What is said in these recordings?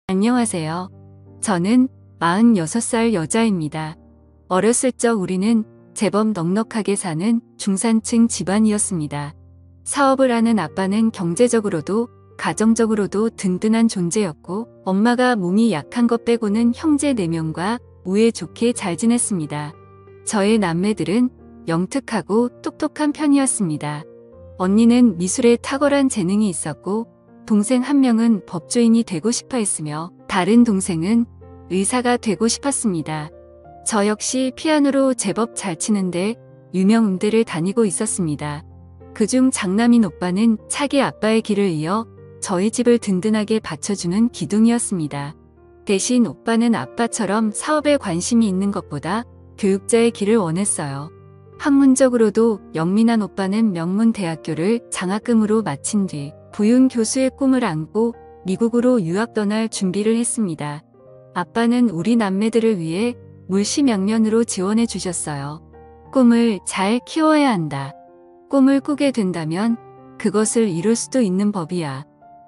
안녕하세요. 저는 46살 여자입니다. 어렸을 적 우리는 제법 넉넉하게 사는 중산층 집안이었습니다. 사업을 하는 아빠는 경제적으로도 가정적으로도 든든한 존재였고, 엄마가 몸이 약한 것 빼고는 형제 4명과 우애 좋게 잘 지냈습니다. 저의 남매들은 영특하고 똑똑한 편이었습니다. 언니는 미술에 탁월한 재능이 있었고, 동생 1명은 법조인이 되고 싶어 했으며, 다른 동생은 의사가 되고 싶었습니다. 저 역시 피아노로 제법 잘 치는데 유명 음대를 다니고 있었습니다. 그중 장남인 오빠는 차기 아빠의 길을 이어 저희 집을 든든하게 받쳐주는 기둥이었습니다. 대신 오빠는 아빠처럼 사업에 관심이 있는 것보다 교육자의 길을 원했어요. 학문적으로도 영민한 오빠는 명문대학교를 장학금으로 마친 뒤 부윤 교수의 꿈을 안고 미국으로 유학 떠날 준비를 했습니다. 아빠는 우리 남매들을 위해 물심양면으로 지원해 주셨어요. 꿈을 잘 키워야 한다. 꿈을 꾸게 된다면 그것을 이룰 수도 있는 법이야.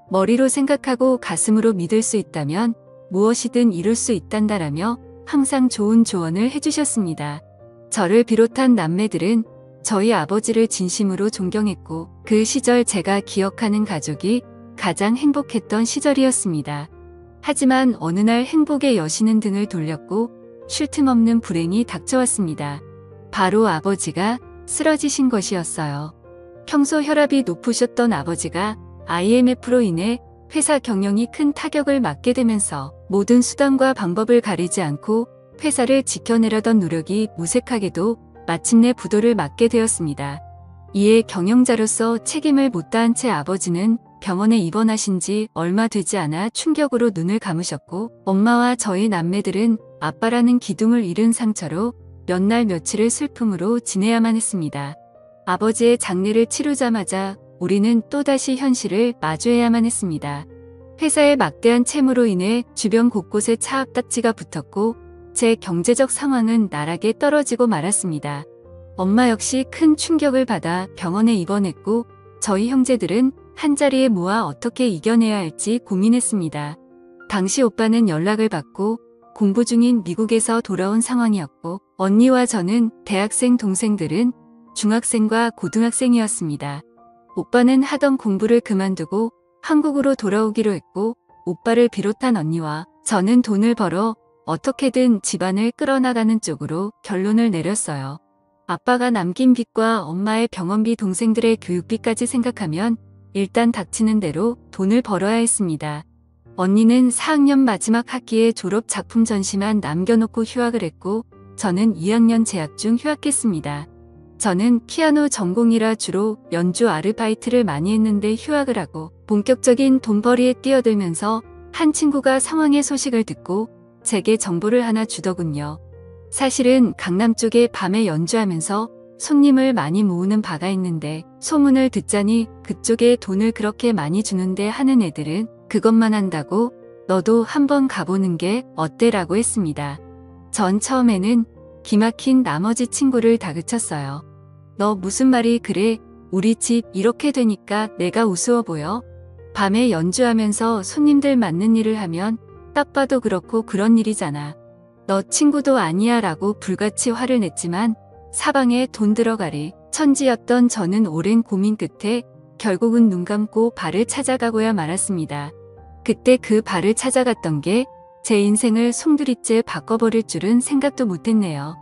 머리로 생각하고 가슴으로 믿을 수 있다면 무엇이든 이룰 수 있단다라며 항상 좋은 조언을 해주셨습니다. 저를 비롯한 남매들은 저희 아버지를 진심으로 존경했고, 그 시절 제가 기억하는 가족이 가장 행복했던 시절이었습니다. 하지만 어느 날 행복의 여신은 등을 돌렸고 쉴 틈 없는 불행이 닥쳐왔습니다. 바로 아버지가 쓰러지신 것이었어요. 평소 혈압이 높으셨던 아버지가 IMF로 인해 회사 경영이 큰 타격을 맞게 되면서 모든 수단과 방법을 가리지 않고 회사를 지켜내려던 노력이 무색하게도 마침내 부도를 맞게 되었습니다. 이에 경영자로서 책임을 못 다한 채 아버지는 병원에 입원하신 지 얼마 되지 않아 충격으로 눈을 감으셨고, 엄마와 저희 남매들은 아빠라는 기둥을 잃은 상처로 몇 날 며칠을 슬픔으로 지내야만 했습니다. 아버지의 장례를 치르자마자 우리는 또다시 현실을 마주해야만 했습니다. 회사의 막대한 채무로 인해 주변 곳곳에 차압딱지가 붙었고, 제 경제적 상황은 나락에 떨어지고 말았습니다. 엄마 역시 큰 충격을 받아 병원에 입원했고, 저희 형제들은 한자리에 모아 어떻게 이겨내야 할지 고민했습니다. 당시 오빠는 연락을 받고 공부 중인 미국에서 돌아온 상황이었고, 언니와 저는 대학생, 동생들은 중학생과 고등학생이었습니다. 오빠는 하던 공부를 그만두고 한국으로 돌아오기로 했고, 오빠를 비롯한 언니와 저는 돈을 벌어 어떻게든 집안을 끌어나가는 쪽으로 결론을 내렸어요. 아빠가 남긴 빚과 엄마의 병원비, 동생들의 교육비까지 생각하면 일단 닥치는 대로 돈을 벌어야 했습니다. 언니는 4학년 마지막 학기에 졸업 작품 전시만 남겨놓고 휴학을 했고, 저는 2학년 재학 중 휴학했습니다. 저는 피아노 전공이라 주로 연주 아르바이트를 많이 했는데 휴학을 하고 본격적인 돈벌이에 뛰어들면서 한 친구가 상황의 소식을 듣고 제게 정보를 하나 주더군요. 사실은 강남 쪽에 밤에 연주하면서 손님을 많이 모으는 바가 있는데, 소문을 듣자니 그쪽에 돈을 그렇게 많이 주는데 하는 애들은 그것만 한다고 너도 한번 가보는 게 어때라고 했습니다. 전 처음에는 기막힌 나머지 친구를 다그쳤어요. 너 무슨 말이 그래? 우리 집 이렇게 되니까 내가 우스워 보여? 밤에 연주하면서 손님들 맞는 일을 하면 딱 봐도 그렇고 그런 일이잖아. 너 친구도 아니야 라고 불같이 화를 냈지만 사방에 돈 들어가리 천지였던 저는 오랜 고민 끝에 결국은 눈 감고 바를 찾아가고야 말았습니다. 그때 그 바를 찾아갔던 게 제 인생을 송두리째 바꿔버릴 줄은 생각도 못했네요.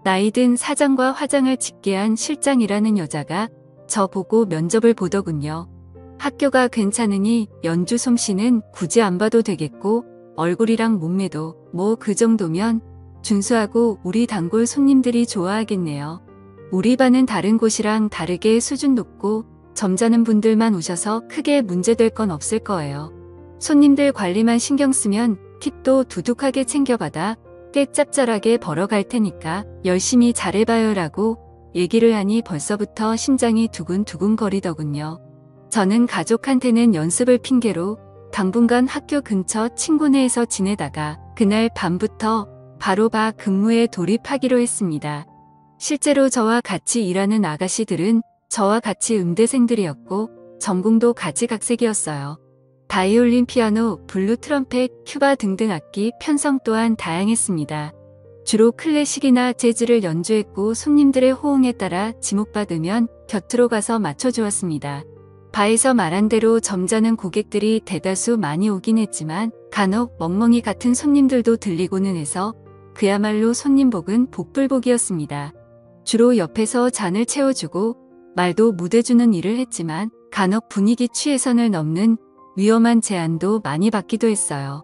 나이든 사장과 화장을 짙게 한 실장이라는 여자가 저 보고 면접을 보더군요. 학교가 괜찮으니 연주 솜씨는 굳이 안 봐도 되겠고, 얼굴이랑 몸매도 뭐 그 정도면 준수하고 우리 단골 손님들이 좋아하겠네요. 우리 반은 다른 곳이랑 다르게 수준 높고 점잖은 분들만 오셔서 크게 문제될 건 없을 거예요. 손님들 관리만 신경 쓰면 팁도 두둑하게 챙겨받아 꽤 짭짤하게 벌어갈 테니까 열심히 잘해봐요 라고 얘기를 하니 벌써부터 심장이 두근두근 거리더군요. 저는 가족한테는 연습을 핑계로 당분간 학교 근처 친구네에서 지내다가 그날 밤부터 바로 근무에 돌입하기로 했습니다. 실제로 저와 같이 일하는 아가씨들은 저와 같이 음대생들이었고 전공도 가지각색이었어요. 바이올린, 피아노, 블루 트럼펫, 튜바 등등 악기 편성 또한 다양했습니다. 주로 클래식이나 재즈를 연주했고 손님들의 호응에 따라 지목받으면 곁으로 가서 맞춰주었습니다. 바에서 말한 대로 점잖은 고객들이 대다수 많이 오긴 했지만 간혹 멍멍이 같은 손님들도 들리고는 해서 그야말로 손님복은 복불복이었습니다. 주로 옆에서 잔을 채워주고 말도 묻어주는 일을 했지만 간혹 분위기 취해선을 넘는 위험한 제안도 많이 받기도 했어요.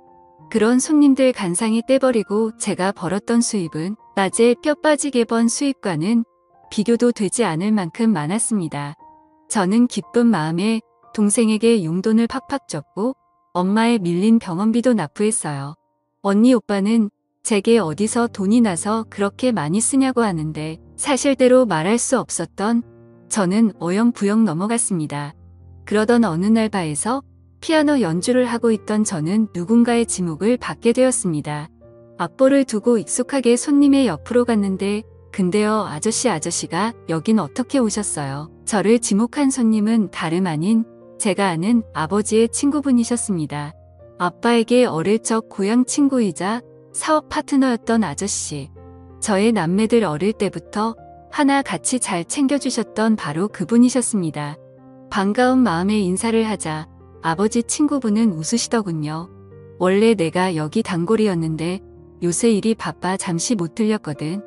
그런 손님들 간상히 떼버리고 제가 벌었던 수입은 낮에 뼈 빠지게 번 수입과는 비교도 되지 않을 만큼 많았습니다. 저는 기쁜 마음에 동생에게 용돈을 팍팍 줬고 엄마의 밀린 병원비도 납부했어요. 언니 오빠는 제게 어디서 돈이 나서 그렇게 많이 쓰냐고 하는데 사실대로 말할 수 없었던 저는 어영부영 넘어갔습니다. 그러던 어느 날 바에서 피아노 연주를 하고 있던 저는 누군가의 지목을 받게 되었습니다. 악보를 두고 익숙하게 손님의 옆으로 갔는데 근데요 아저씨가 여긴 어떻게 오셨어요? 저를 지목한 손님은 다름 아닌 제가 아는 아버지의 친구분이셨습니다. 아빠에게 어릴 적 고향 친구이자 사업 파트너였던 아저씨. 저의 남매들 어릴 때부터 하나 같이 잘 챙겨주셨던 바로 그분이셨습니다. 반가운 마음에 인사를 하자 아버지 친구분은 웃으시더군요. 원래 내가 여기 단골이었는데 요새 일이 바빠 잠시 못 들렸거든.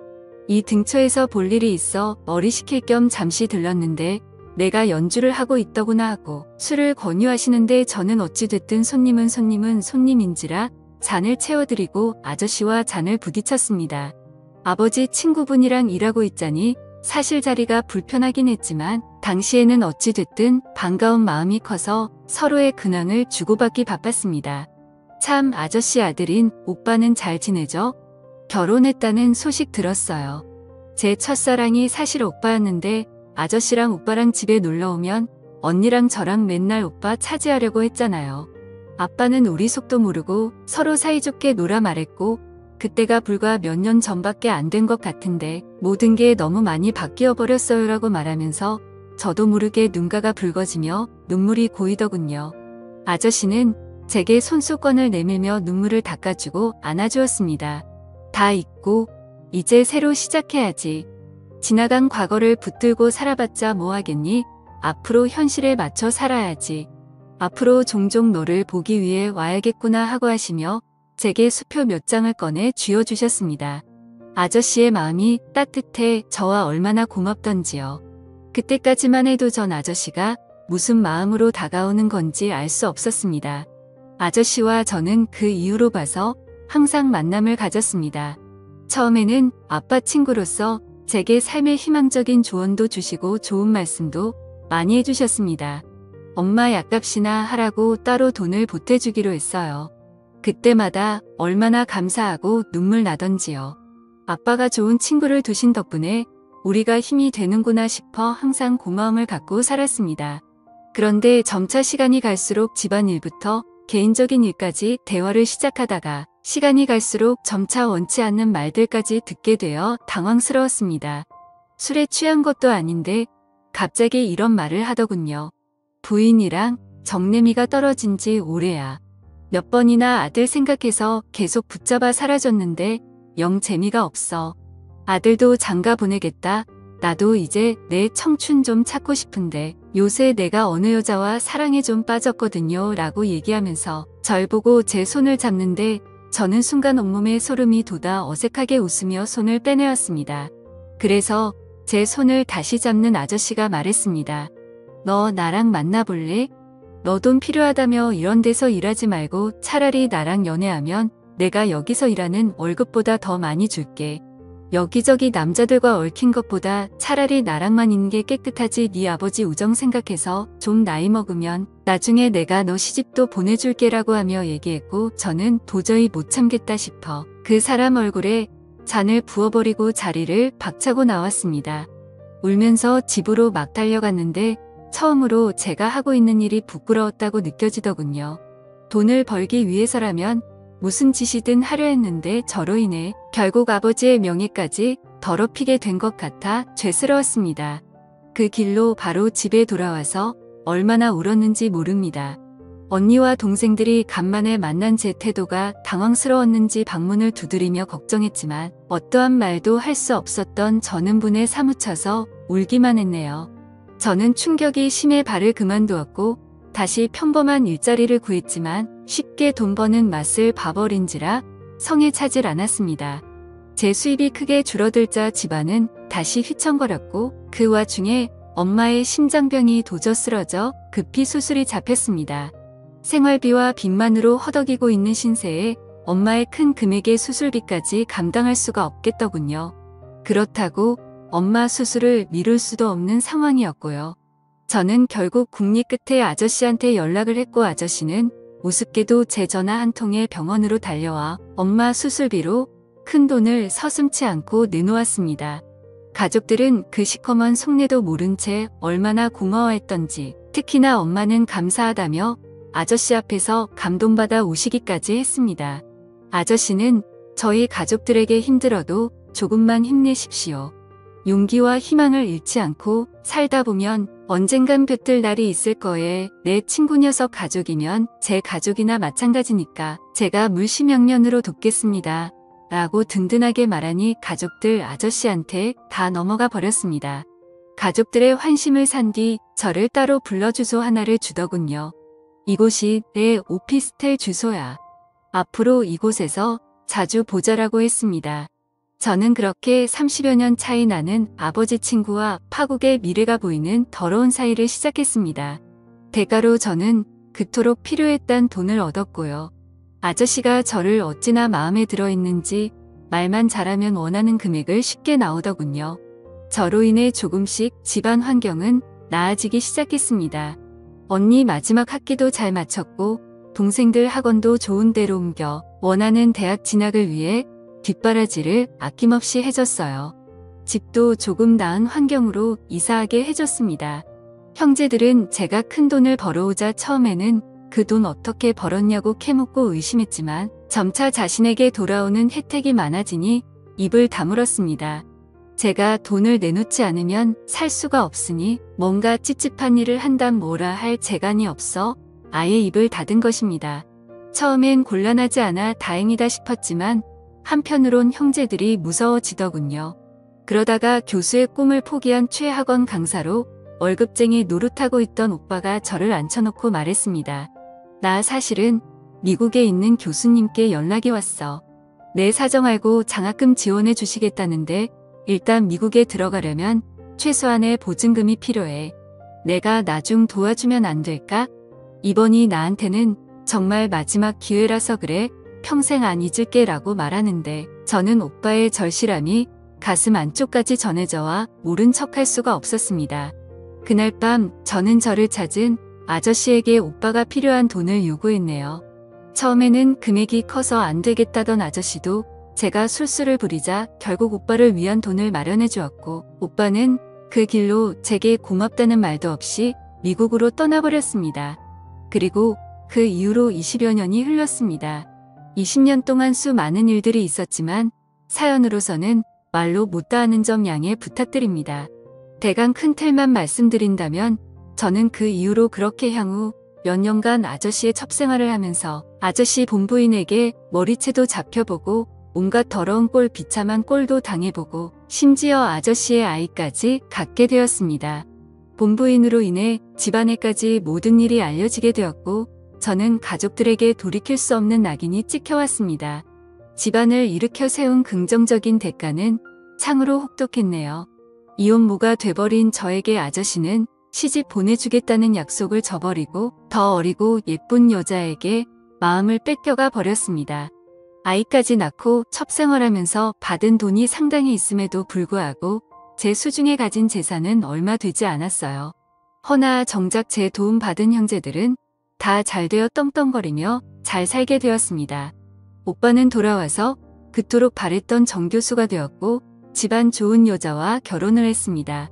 이 근처에서 볼 일이 있어 머리 식힐 겸 잠시 들렀는데 내가 연주를 하고 있더구나 하고 술을 권유하시는데 저는 어찌됐든 손님은 손님인지라 잔을 채워드리고 아저씨와 잔을 부딪혔습니다. 아버지 친구분이랑 일하고 있자니 사실 자리가 불편하긴 했지만 당시에는 어찌됐든 반가운 마음이 커서 서로의 근황을 주고받기 바빴습니다. 참 아저씨 아들인 오빠는 잘 지내죠? 결혼했다는 소식 들었어요. 제 첫사랑이 사실 오빠였는데 아저씨랑 오빠랑 집에 놀러오면 언니랑 저랑 맨날 오빠 차지하려고 했잖아요. 아빠는 우리 속도 모르고 서로 사이좋게 놀아 말했고 그때가 불과 몇 년 전밖에 안 된 것 같은데 모든 게 너무 많이 바뀌어 버렸어요 라고 말하면서 저도 모르게 눈가가 붉어지며 눈물이 고이더군요. 아저씨는 제게 손수건을 내밀며 눈물을 닦아주고 안아주었습니다. 다 잊고 이제 새로 시작해야지. 지나간 과거를 붙들고 살아봤자 뭐하겠니? 앞으로 현실에 맞춰 살아야지. 앞으로 종종 너를 보기 위해 와야겠구나 하고 하시며 제게 수표 몇 장을 꺼내 쥐어주셨습니다. 아저씨의 마음이 따뜻해 저와 얼마나 고맙던지요. 그때까지만 해도 전 아저씨가 무슨 마음으로 다가오는 건지 알 수 없었습니다. 아저씨와 저는 그 이후로 봐서 항상 만남을 가졌습니다. 처음에는 아빠 친구로서 제게 삶의 희망적인 조언도 주시고 좋은 말씀도 많이 해주셨습니다. 엄마 약값이나 하라고 따로 돈을 보태주기로 했어요. 그때마다 얼마나 감사하고 눈물 나던지요. 아빠가 좋은 친구를 두신 덕분에 우리가 힘이 되는구나 싶어 항상 고마움을 갖고 살았습니다. 그런데 점차 시간이 갈수록 집안일부터 개인적인 일까지 대화를 시작하다가 시간이 갈수록 점차 원치 않는 말들까지 듣게 되어 당황스러웠습니다. 술에 취한 것도 아닌데 갑자기 이런 말을 하더군요. 부인이랑 정내미가 떨어진 지 오래야. 몇 번이나 아들 생각해서 계속 붙잡아 사라졌는데 영 재미가 없어. 아들도 장가 보내겠다. 나도 이제 내 청춘 좀 찾고 싶은데 요새 내가 어느 여자와 사랑에 좀 빠졌거든요 라고 얘기하면서 절 보고 제 손을 잡는데 저는 순간 온몸에 소름이 돋아 어색하게 웃으며 손을 빼내었습니다. 그래서 제 손을 다시 잡는 아저씨가 말했습니다. 너 나랑 만나볼래? 너 돈 필요하다며 이런 데서 일하지 말고 차라리 나랑 연애하면 내가 여기서 일하는 월급보다 더 많이 줄게. 여기저기 남자들과 얽힌 것보다 차라리 나랑만 있는 게 깨끗하지. 네 아버지 우정 생각해서 좀 나이 먹으면 나중에 내가 너 시집도 보내줄게 라고 하며 얘기했고 저는 도저히 못 참겠다 싶어 그 사람 얼굴에 잔을 부어버리고 자리를 박차고 나왔습니다. 울면서 집으로 막 달려갔는데 처음으로 제가 하고 있는 일이 부끄러웠다고 느껴지더군요. 돈을 벌기 위해서라면 무슨 짓이든 하려 했는데 저로 인해 결국 아버지의 명예까지 더럽히게 된 것 같아 죄스러웠습니다. 그 길로 바로 집에 돌아와서 얼마나 울었는지 모릅니다. 언니와 동생들이 간만에 만난 제 태도가 당황스러웠는지 방문을 두드리며 걱정했지만 어떠한 말도 할 수 없었던 저는 분에 사무쳐서 울기만 했네요. 저는 충격이 심해 발을 그만두었고 다시 평범한 일자리를 구했지만 쉽게 돈 버는 맛을 봐버린지라 성에 차질 않았습니다. 제 수입이 크게 줄어들자 집안은 다시 휘청거렸고 그 와중에 엄마의 심장병이 도저 쓰러져 급히 수술이 잡혔습니다. 생활비와 빚만으로 허덕이고 있는 신세에 엄마의 큰 금액의 수술비까지 감당할 수가 없겠더군요. 그렇다고 엄마 수술을 미룰 수도 없는 상황이었고요. 저는 결국 국리 끝에 아저씨한테 연락을 했고 아저씨는 우습게도 제 전화 한 통에 병원으로 달려와 엄마 수술비로 큰 돈을 서슴지 않고 내놓았습니다. 가족들은 그 시커먼 속내도 모른 채 얼마나 고마워했던지 특히나 엄마는 감사하다며 아저씨 앞에서 감동받아 우시기까지 했습니다. 아저씨는 저희 가족들에게 힘들어도 조금만 힘내십시오. 용기와 희망을 잃지 않고 살다 보면 언젠간 볕들 날이 있을 거에 내 친구 녀석 가족이면 제 가족이나 마찬가지니까 제가 물심양면으로 돕겠습니다. 라고 든든하게 말하니 가족들 아저씨한테 다 넘어가 버렸습니다. 가족들의 환심을 산 뒤 저를 따로 불러주소 하나를 주더군요. 이곳이 내 오피스텔 주소야. 앞으로 이곳에서 자주 보자라고 했습니다. 저는 그렇게 30여 년 차이 나는 아버지 친구와 파국의 미래가 보이는 더러운 사이를 시작했습니다. 대가로 저는 그토록 필요했던 돈을 얻었고요. 아저씨가 저를 어찌나 마음에 들어 있는지 말만 잘하면 원하는 금액을 쉽게 나오더군요. 저로 인해 조금씩 집안 환경은 나아지기 시작했습니다. 언니 마지막 학기도 잘 마쳤고 동생들 학원도 좋은 데로 옮겨 원하는 대학 진학을 위해 뒷바라지를 아낌없이 해줬어요. 집도 조금 나은 환경으로 이사하게 해줬습니다. 형제들은 제가 큰 돈을 벌어오자 처음에는 그 돈 어떻게 벌었냐고 캐묻고 의심했지만 점차 자신에게 돌아오는 혜택이 많아지니 입을 다물었습니다. 제가 돈을 내놓지 않으면 살 수가 없으니 뭔가 찝찝한 일을 한담 뭐라 할 재간이 없어 아예 입을 닫은 것입니다. 처음엔 곤란하지 않아 다행이다 싶었지만 한편으론 형제들이 무서워지더군요. 그러다가 교수의 꿈을 포기한 최학원 강사로 월급쟁이 노릇하고 있던 오빠가 저를 앉혀놓고 말했습니다. 나 사실은 미국에 있는 교수님께 연락이 왔어. 내 사정 알고 장학금 지원해 주시겠다는데 일단 미국에 들어가려면 최소한의 보증금이 필요해. 내가 나 좀 도와주면 안 될까? 이번이 나한테는 정말 마지막 기회라서 그래. 평생 안 잊을게 라고 말하는데 저는 오빠의 절실함이 가슴 안쪽까지 전해져와 모른 척할 수가 없었습니다. 그날 밤 저는 저를 찾은 아저씨에게 오빠가 필요한 돈을 요구했네요. 처음에는 금액이 커서 안 되겠다던 아저씨도 제가 술수를 부리자 결국 오빠를 위한 돈을 마련해 주었고 오빠는 그 길로 제게 고맙다는 말도 없이 미국으로 떠나버렸습니다. 그리고 그 이후로 20여 년이 흘렀습니다. 20년 동안 수많은 일들이 있었지만 사연으로서는 말로 못 다하는 점 양해 부탁드립니다. 대강 큰 틀만 말씀드린다면 저는 그 이후로 그렇게 향후 몇 년간 아저씨의 첩생활을 하면서 아저씨 본부인에게 머리채도 잡혀보고 온갖 더러운 꼴 비참한 꼴도 당해보고 심지어 아저씨의 아이까지 갖게 되었습니다. 본부인으로 인해 집안에까지 모든 일이 알려지게 되었고 저는 가족들에게 돌이킬 수 없는 낙인이 찍혀왔습니다. 집안을 일으켜 세운 긍정적인 대가는 참으로 혹독했네요. 이혼모가 돼버린 저에게 아저씨는 시집 보내주겠다는 약속을 저버리고 더 어리고 예쁜 여자에게 마음을 뺏겨가 버렸습니다. 아이까지 낳고 첩생활하면서 받은 돈이 상당히 있음에도 불구하고 제 수중에 가진 재산은 얼마 되지 않았어요. 허나 정작 제 도움 받은 형제들은 다 잘되어 떵떵거리며 잘 살게 되었습니다. 오빠는 돌아와서 그토록 바랬던 정교수가 되었고 집안 좋은 여자와 결혼을 했습니다.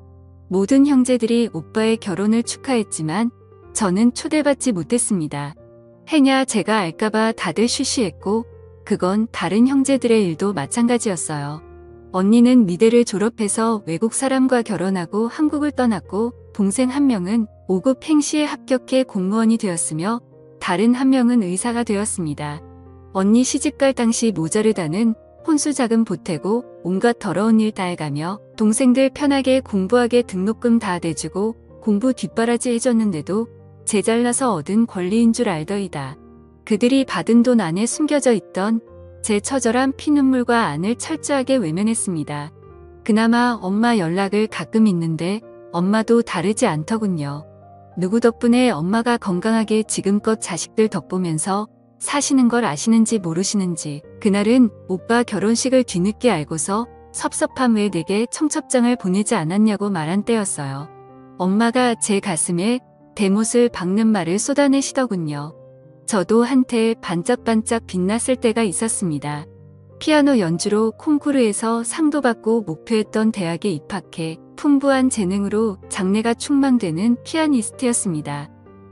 모든 형제들이 오빠의 결혼을 축하했지만 저는 초대받지 못했습니다. 해냐 제가 알까봐 다들 쉬쉬했고 그건 다른 형제들의 일도 마찬가지였어요. 언니는 미대를 졸업해서 외국 사람과 결혼하고 한국을 떠났고 동생 한 명은 5급 행시에 합격해 공무원이 되었으며 다른 한 명은 의사가 되었습니다. 언니 시집갈 당시 모자르다는 혼수 자금 보태고 온갖 더러운 일 다 해가며 동생들 편하게 공부하게 등록금 다 대주고 공부 뒷바라지 해줬는데도 제 잘나서 얻은 권리인 줄 알더이다. 그들이 받은 돈 안에 숨겨져 있던 제 처절한 피눈물과 안을 철저하게 외면했습니다. 그나마 엄마 연락을 가끔 있는데 엄마도 다르지 않더군요. 누구 덕분에 엄마가 건강하게 지금껏 자식들 덕보면서 사시는 걸 아시는지 모르시는지 그날은 오빠 결혼식을 뒤늦게 알고서 섭섭함 왜 내게 청첩장을 보내지 않았냐고 말한 때였어요. 엄마가 제 가슴에 대못을 박는 말을 쏟아내시더군요. 저도 한때 반짝반짝 빛났을 때가 있었습니다. 피아노 연주로 콩쿠르에서 상도 받고 목표했던 대학에 입학해 풍부한 재능으로 장래가 충망되는 피아니스트였습니다.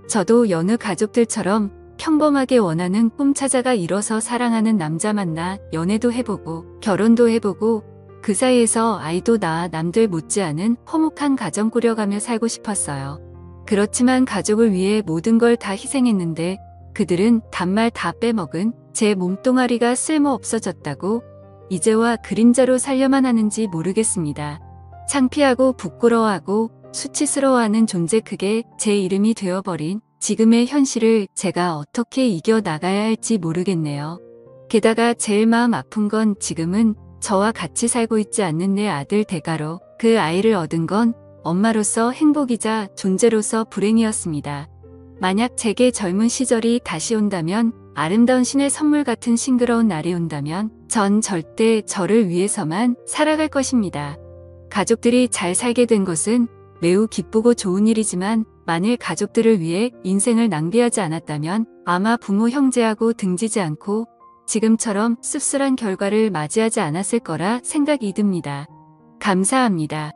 저도 여느 가족들처럼 평범하게 원하는 꿈 찾아가 이뤄서 사랑하는 남자 만나 연애도 해보고 결혼도 해보고 그 사이에서 아이도 낳아 남들 못지않은 화목한 가정 꾸려가며 살고 싶었어요. 그렇지만 가족을 위해 모든 걸 다 희생했는데 그들은 단말 다 빼먹은 제 몸뚱아리가 쓸모 없어졌다고 이제와 그림자로 살려만 하는지 모르겠습니다. 창피하고 부끄러워하고 수치스러워하는 존재 그게 제 이름이 되어버린 지금의 현실을 제가 어떻게 이겨나가야 할지 모르겠네요. 게다가 제일 마음 아픈 건 지금은 저와 같이 살고 있지 않는 내 아들 대가로 그 아이를 얻은 건 엄마로서 행복이자 존재로서 불행이었습니다. 만약 제게 젊은 시절이 다시 온다면 아름다운 신의 선물 같은 싱그러운 날이 온다면 전 절대 저를 위해서만 살아갈 것입니다. 가족들이 잘 살게 된 것은 매우 기쁘고 좋은 일이지만 만일 가족들을 위해 인생을 낭비하지 않았다면 아마 부모 형제하고 등지지 않고 지금처럼 씁쓸한 결과를 맞이하지 않았을 거라 생각이 듭니다. 감사합니다.